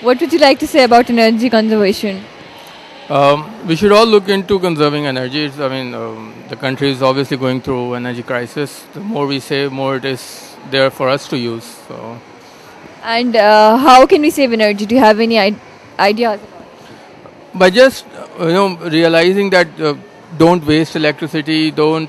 What would you like to say about energy conservation? We should all look into conserving energy. The country is obviously going through energy crisis. The more we save, more it is there for us to use. So, And how can we save energy? Do you have any ideas? by just realizing that don't waste electricity, don't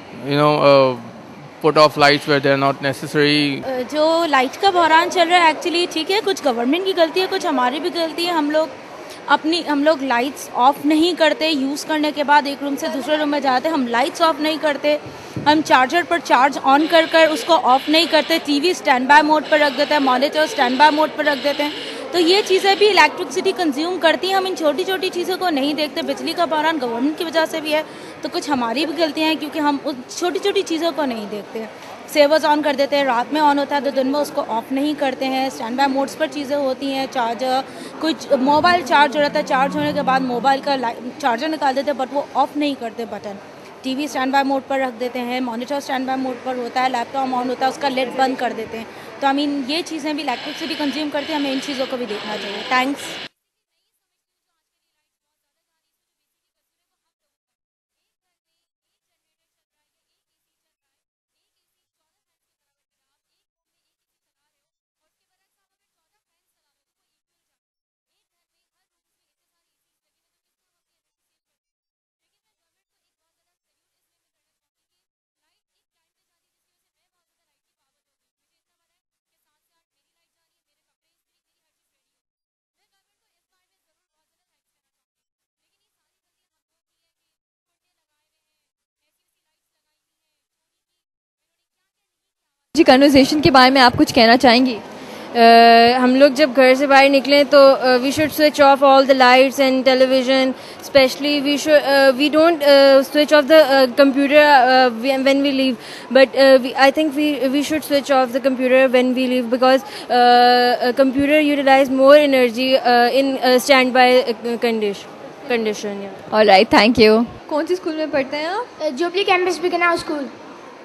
put off lights where they are not necessary. जो light का बहरान चल रहा है actually ठीक है, कुछ government की गलती है, कुछ हमारी भी गलती है। हम लोग लाइट्स ऑफ नहीं करते, यूज़ करने के बाद एक रूम से दूसरे रूम में जाते हैं, हम लाइट्स ऑफ नहीं करते, हम चार्जर पर चार्ज ऑन कर उसको ऑफ नहीं करते, टीवी स्टैंड बाय मोड पर रख देते हैं, मॉनिटर स्टैंड बाय मोड पर रख देते हैं। तो ये चीज़ें भी इलेक्ट्रिसिटी कंज्यूम करती हैं। हम इन छोटी छोटी चीज़ों को नहीं देखते। बिजली का बहरान गवर्नमेंट की वजह से भी है, तो कुछ हमारी भी गलतियाँ हैं क्योंकि हम उन छोटी छोटी चीज़ों को नहीं देखते। सेवर्स ऑन कर देते हैं, रात में ऑन होता है तो दिन में उसको ऑफ नहीं करते हैं। स्टैंड बाय मोड्स पर चीज़ें होती हैं, चार्जर, कुछ मोबाइल चार्ज हो रहता है, चार्ज होने के बाद मोबाइल का चार्जर निकाल देते हैं बट वो ऑफ नहीं करते button. TV stand by mode पर रख देते हैं, मॉनिटर स्टैंड बाय मोड पर होता है, लैपटॉप ऑन होता है उसका लेड बंद कर देते हैं। तो ये चीज़ें भी इलेक्ट्रिसिटी कंज्यूम करती हैं, हमें इन चीज़ों को भी देखना चाहिए। थैंक्स। जी, कन्वर्सेशन के बारे में आप कुछ कहना चाहेंगी? हम लोग जब घर से बाहर निकलें तो we should switch off all the lights and television, specially we don't switch off the computer when we leave, but I think we should switch off the computer when we leave because computer utilise more energy in standby condition. Alright, thank you. कौन सी school में पढ़ते हैं आप? Jubilee campus बिगनाउ school.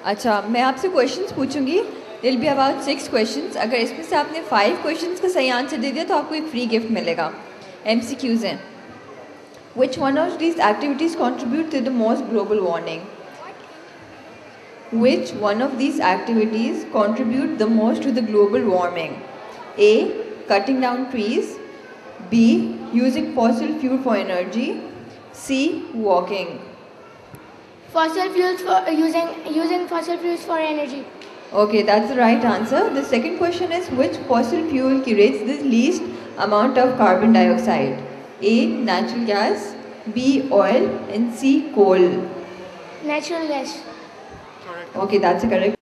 अच्छा, मैं आपसे क्वेश्चंस पूछूंगी। Will be about 6 questions. अगर इसमें से आपने 5 क्वेश्चंस का सही आंसर दे दिया तो आपको एक फ्री गिफ्ट मिलेगा। MCQs हैं। Which one of these activities contribute to the most global warming? Which one of these activities contribute the most to the global warming? A. Cutting down trees. B. Using fossil fuel for energy. C. Walking. Fossil fuels for using fossil fuels for energy. Okay, that's the right answer. The second question is which fossil fuel creates the least amount of carbon dioxide? A. Natural gas. B. Oil. And C. Coal. Natural gas. Okay, that's a correct